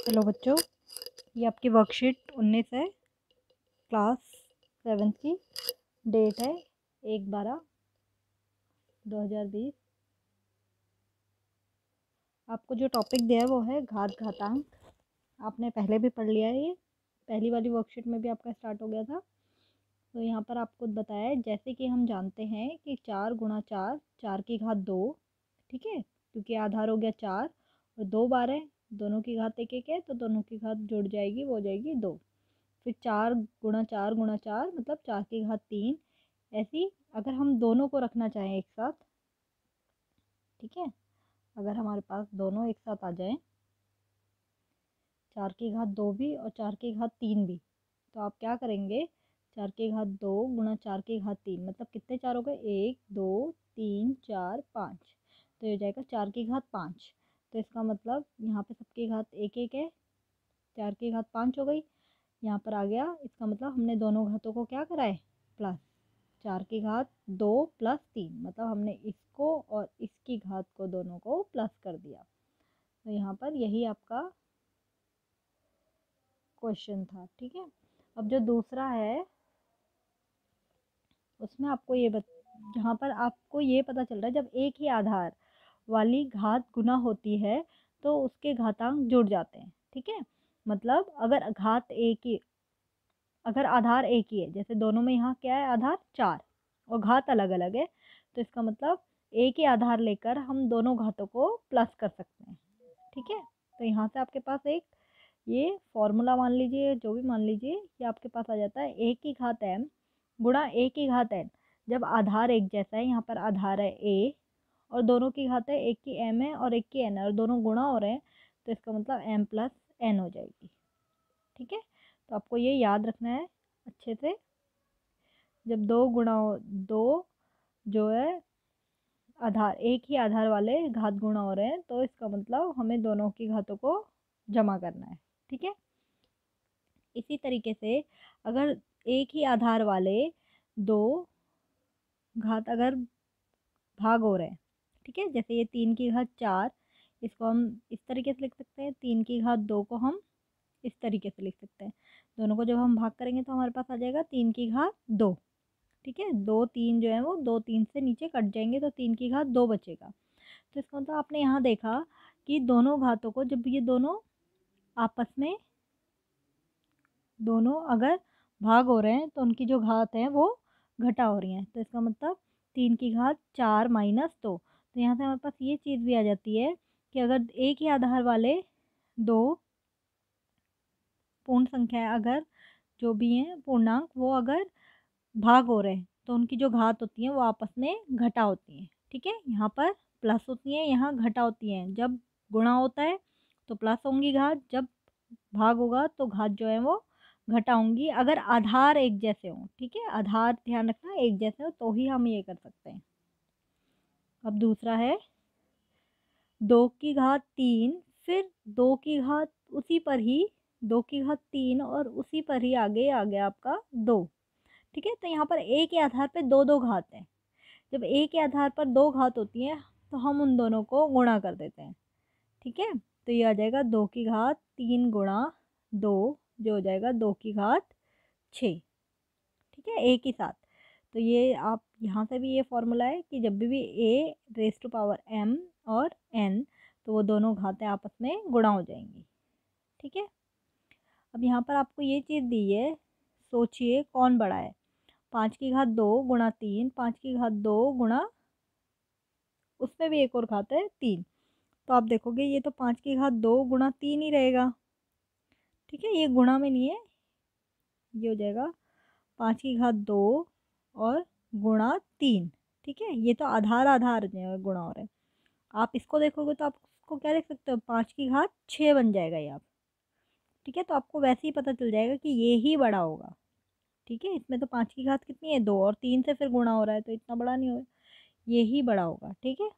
Hello बच्चों, ये आपकी वर्कशीट 19 है। क्लास 7 की। डेट है 1/12/2020। आपको जो टॉपिक दिया है वो है घात घातांक। आपने पहले भी पढ़ लिया है, ये पहली वाली वर्कशीट में भी आपका स्टार्ट हो गया था। तो यहाँ पर आपको बताया है, जैसे कि हम जानते हैं कि 4 गुणा 4 4 की घात 2, ठीक है, क्योंकि आधार हो गया 4 और 2 बार है, दोनों की घात एक एक है, तो दोनों की घात जुड़ जाएगी, वो हो जाएगी 2। फिर 4 गुणा 4 मतलब 4 की घात 3। ऐसी अगर हम दोनों को रखना चाहें एक साथ, ठीक है, अगर हमारे पास दोनों एक साथ आ जाएं, 4 की घात 2 भी और 4 की घात 3 भी, तो आप क्या करेंगे, 4 की घात 2 गुणा 4 की घात 3 मतलब कितने चार हो गए, 1 2 3 4 5, तो ये हो जाएगा 4 की घात 5। तो इसका मतलब यहाँ पे सबकी घात एक एक है, 4 की घात 5 हो गई, यहाँ पर आ गया। इसका मतलब हमने दोनों घातों को क्या करा है, प्लस। 4 की घात 2 प्लस 3 मतलब हमने इसको और इसकी घात को दोनों को प्लस कर दिया। तो यहाँ पर यही आपका क्वेश्चन था, ठीक है। अब जो दूसरा है उसमें आपको यहाँ पर आपको ये पता चल रहा है, जब एक ही आधार वाली घात गुना होती है तो उसके घातांक जुड़ जाते हैं, ठीक है। मतलब अगर घात एक ही, अगर आधार एक ही है, जैसे दोनों में यहाँ क्या है, आधार 4 और घात अलग अलग है, तो इसका मतलब एक ही आधार लेकर हम दोनों घातों को प्लस कर सकते हैं, ठीक है। तो यहाँ से आपके पास एक ये फॉर्मूला मान लीजिए, जो भी मान लीजिए, ये आपके पास आ जाता है, एक की घात m गुणा एक की घात n। जब आधार एक जैसा है, यहाँ पर आधार है a और दोनों की घात है, एक की m है और एक की n है और दोनों गुणा हो रहे हैं, तो इसका मतलब m प्लस n हो जाएगी, ठीक है। तो आपको ये याद रखना है अच्छे से। जब दो जो है आधार, एक ही आधार वाले घात गुणा हो रहे हैं, तो इसका मतलब हमें दोनों की घातों को जमा करना है, ठीक है। इसी तरीके से अगर एक ही आधार वाले दो घात अगर भाग हो रहे हैं, ठीक है, जैसे ये 3 की घात 4, इसको हम इस तरीके से लिख सकते हैं, 3 की घात 2 को हम इस तरीके से लिख सकते हैं। दोनों को जब हम भाग करेंगे तो हमारे पास आ जाएगा 3 की घात 2, ठीक है। 2 3 जो है वो 2 3 से नीचे कट जाएंगे, तो 3 की घात 2 बचेगा। तो इसका मतलब आपने यहाँ देखा कि दोनों घातों को, जब ये दोनों आपस में दोनों अगर भाग हो रहे हैं तो उनकी जो घात है वो घटा हो रही है, तो इसका मतलब 3 की घात 4 माइनस 2। तो यहाँ से हमारे पास ये चीज़ भी आ जाती है कि अगर एक ही आधार वाले दो पूर्ण संख्या, अगर जो भी हैं पूर्णांक, वो अगर भाग हो रहे हैं तो उनकी जो घात होती है वो आपस में घटा होती है, ठीक है। यहाँ पर प्लस होती है, यहाँ घटा होती है। जब गुणा होता है तो प्लस होंगी घात, जब भाग होगा तो घात जो है वो घटा होंगी, अगर आधार एक जैसे हों, ठीक है। आधार ध्यान रखना एक जैसे हो तो ही हम ये कर सकते हैं। अब दूसरा है 2 की घात 3, फिर 2 की घात उसी पर ही 2 की घात 3 और उसी पर ही आगे आ गया आपका 2, ठीक है। तो यहाँ पर एक ही आधार पे दो दो घात हैं। जब एक ही आधार पर दो घात होती हैं तो हम उन दोनों को गुणा कर देते हैं, ठीक है। तो ये आ जाएगा 2 की घात 3 गुणा 2, जो हो जाएगा 2 की घात 6, ठीक है, एक ही साथ। तो ये आप यहाँ से भी ये फॉर्मूला है कि जब भी ए रेस टू पावर m और n, तो वो दोनों घातें आपस में गुणा हो जाएंगी, ठीक है। अब यहाँ पर आपको ये चीज़ दी है, सोचिए कौन बड़ा है, 5 की घात 2 गुणा 3, 5 की घात 2 गुणा उसमें भी एक और घात है 3, तो आप देखोगे ये तो 5 की घात 2 गुणा 3 ही रहेगा, ठीक है, ये गुणा में नहीं है, ये हो जाएगा 5 की घात 2 और गुणा 3, ठीक है। ये तो आधार आधार जो है गुणा हो रहे हैं। आप इसको देखोगे तो आप इसको क्या लिख सकते हो, 5 की घात 6 बन जाएगा ये आप, ठीक है। तो आपको वैसे ही पता चल जाएगा कि ये ही बड़ा होगा, ठीक है। इसमें तो 5 की घात कितनी है, 2, और 3 से फिर गुणा हो रहा है तो इतना बड़ा नहीं होगा, ये ही बड़ा होगा, ठीक है।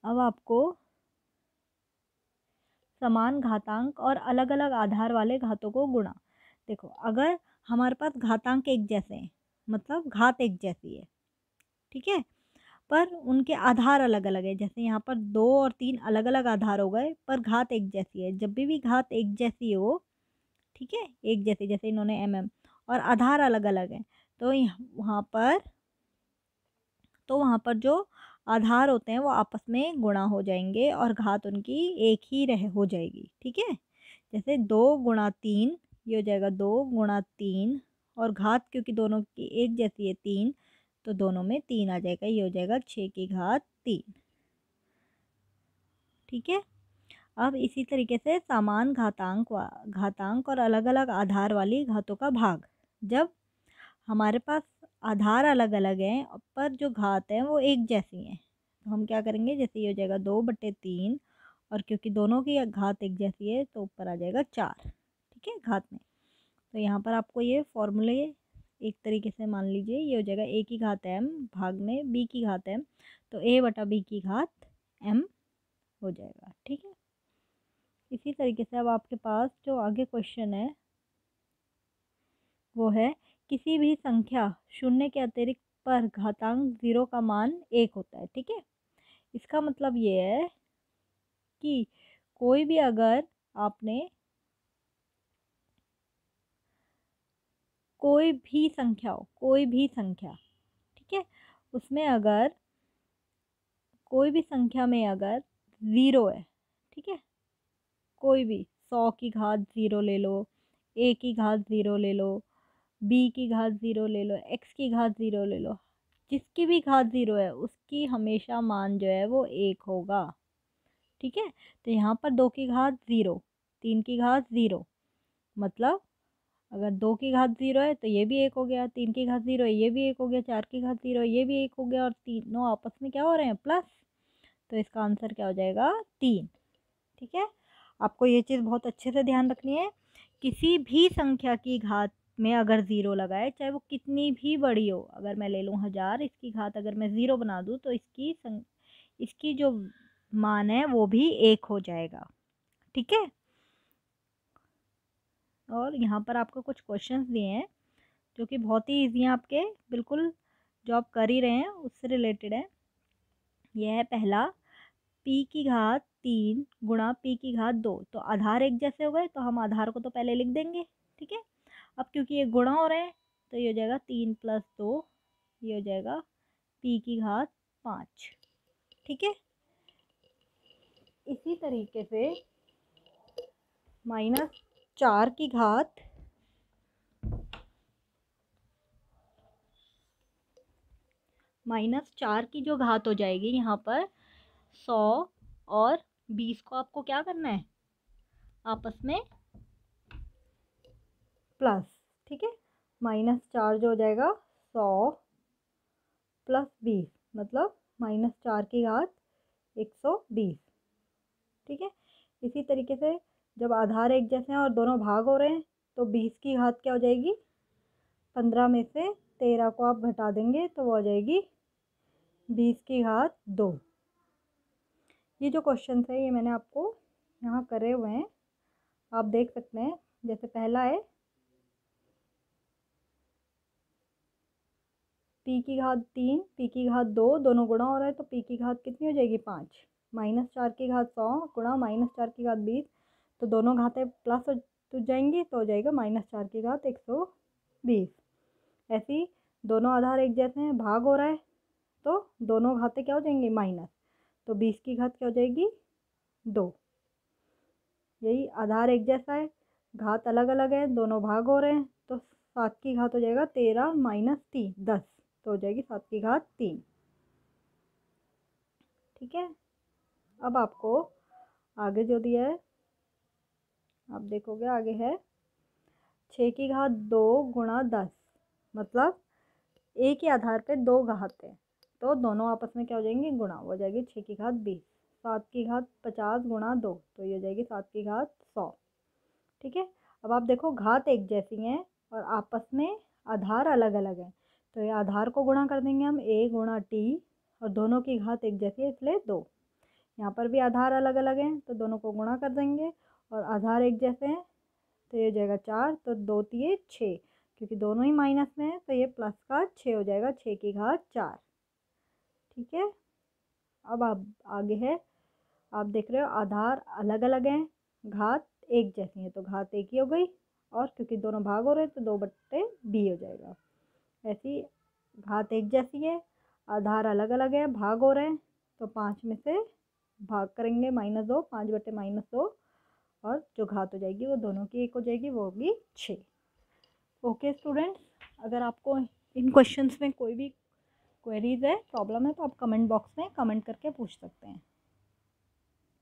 अब आपको समान घातांक और अलग अलग आधार वाले घातों को गुणा। देखो अगर हमारे पास घातांक एक जैसे हैं, मतलब घात एक जैसी है, ठीक है, पर उनके आधार अलग अलग है। जैसे यहाँ पर 2 और 3 अलग अलग आधार हो गए पर घात एक जैसी है। जब भी घात एक जैसी हो, ठीक है, एक जैसे, जैसे इन्होंने और आधार अलग अलग है, तो वहाँ पर जो आधार होते हैं वो आपस में गुणा हो जाएंगे और घात उनकी एक ही हो जाएगी। ठीक है, जैसे 2 गुणा 3, ये हो जाएगा 2 गुणा 3, और घात क्योंकि दोनों की एक जैसी है 3, तो दोनों में 3 आ जाएगा, ये हो जाएगा 6 की घात 3। ठीक है, अब इसी तरीके से समान घातांक और अलग अलग आधार वाली घातों का भाग। जब हमारे पास आधार अलग अलग हैं पर जो घात है वो एक जैसी हैं, तो हम क्या करेंगे, जैसे ये हो जाएगा 2/3, और क्योंकि दोनों की घात एक जैसी है तो ऊपर आ जाएगा 4। ठीक है, घात में। तो यहाँ पर आपको ये फॉर्मूले एक तरीके से मान लीजिए, ये हो जाएगा A की घात m भाग में B की घात m, तो A/B की घात m हो जाएगा। ठीक है, इसी तरीके से अब आपके पास जो आगे क्वेश्चन है वो है, किसी भी संख्या शून्य के अतिरिक्त पर घातांक 0 का मान 1 होता है। ठीक है, इसका मतलब ये है कि कोई भी अगर आपने कोई भी संख्या हो, कोई भी संख्या, ठीक है, उसमें अगर कोई भी संख्या में अगर 0 है, ठीक है, कोई भी 100 की घात 0 ले लो, A की घात 0 ले लो, B की घात 0 ले लो, X की घात 0 ले लो, जिसकी भी घात 0 है उसकी हमेशा मान जो है वो 1 होगा। ठीक है, तो यहाँ पर 2 की घात 0, 3 की घात 0, मतलब अगर 2 की घात 0 है तो ये भी 1 हो गया, 3 की घात 0 है ये भी 1 हो गया, 4 की घात 0 है ये भी 1 हो गया, और तीनों आपस में क्या हो रहे हैं, प्लस। तो इसका आंसर क्या हो जाएगा, 3। ठीक है, आपको ये चीज़ बहुत अच्छे से ध्यान रखनी है, किसी भी संख्या की घात में अगर 0 लगाए, चाहे वो कितनी भी बड़ी हो, अगर मैं ले लूँ 1000, इसकी घात अगर मैं 0 बना दूँ तो इसकी जो मान है वो भी 1 हो जाएगा। ठीक है, और यहाँ पर आपको कुछ क्वेश्चंस दिए हैं जो कि बहुत ही ईजी हैं, आपके बिल्कुल जो आप कर ही रहे हैं उससे रिलेटेड है। यह है पहला, P की घात 3 गुणा P की घात 2, तो आधार एक जैसे हो गए तो हम आधार को तो पहले लिख देंगे। ठीक है, अब क्योंकि ये गुणा हो रहे हैं तो ये हो जाएगा 3 + 2, ये हो जाएगा P की घात 5। ठीक है, इसी तरीके से -4 की घात -4 की जो घात हो जाएगी यहाँ पर 100 और 20 को आपको क्या करना है, आपस में प्लस। ठीक है, -4 जो हो जाएगा 100 + 20, मतलब -4 की घात 120। ठीक है, इसी तरीके से जब आधार एक जैसे हैं और दोनों भाग हो रहे हैं तो 20 की घात क्या हो जाएगी, 15 में से 13 को आप घटा देंगे तो वो हो जाएगी 20 की घात 2। ये जो क्वेश्चन है ये मैंने आपको यहाँ करे हुए हैं, आप देख सकते हैं। जैसे पहला है P की घात 3, P की घात 2, दोनों गुणा हो रहा है तो P की घात कितनी हो जाएगी, 5। -4 की घात 100 गुणा -4 की घात 20, तो दोनों घातें प्लस हो जाएंगी तो हो जाएगा -4 की घात 120। ऐसे ही दोनों आधार एक जैसे हैं, भाग हो रहा है तो दोनों घातें क्या हो जाएंगी, माइनस, तो 20 की घात क्या हो जाएगी, 2। यही आधार एक जैसा है, घात अलग अलग है, दोनों भाग हो रहे हैं, तो 7 की घात हो जाएगा 13 - 3 10, तो हो जाएगी 7 की घात 3। ठीक है, अब आपको आगे जो दिया है आप देखोगे, आगे है 6 की घात 2 गुणा 10, मतलब एक ही आधार पे 2 घात है तो दोनों आपस में क्या हो जाएंगे, गुणा हो जाएगी 6 की घात 20। 7 की घात 50 गुणा 2, तो ये हो जाएगी 7 की घात 100। ठीक है, अब आप देखो घात एक जैसी हैं और आपस में आधार अलग अलग हैं, तो ये आधार को गुणा कर देंगे हम, A गुणा T, और दोनों की घात एक जैसी है इसलिए 2। यहाँ पर भी आधार अलग अलग हैं तो दोनों को गुणा कर देंगे, और आधार एक जैसे हैं तो ये हो जाएगा 4, तो 2 तिये 6, क्योंकि दोनों ही माइनस में है तो ये प्लस का 6 हो जाएगा, 6 की घात 4। ठीक है। अब आप आगे है, आप देख रहे हो आधार अलग अलग हैं, घात एक जैसी है, तो घात एक ही हो गई, और क्योंकि दोनों भाग हो रहे हैं तो 2/b हो जाएगा। ऐसी घात एक जैसी है, आधार अलग अलग है, भाग हो रहे हैं, तो 5 में से भाग करेंगे -2, 5/-2, और जो घात हो जाएगी वो दोनों की एक हो जाएगी, वो होगी 6। ओके स्टूडेंट्स, अगर आपको इन क्वेश्चंस में कोई भी क्वेरीज है, प्रॉब्लम है, तो आप कमेंट बॉक्स में कमेंट करके पूछ सकते हैं।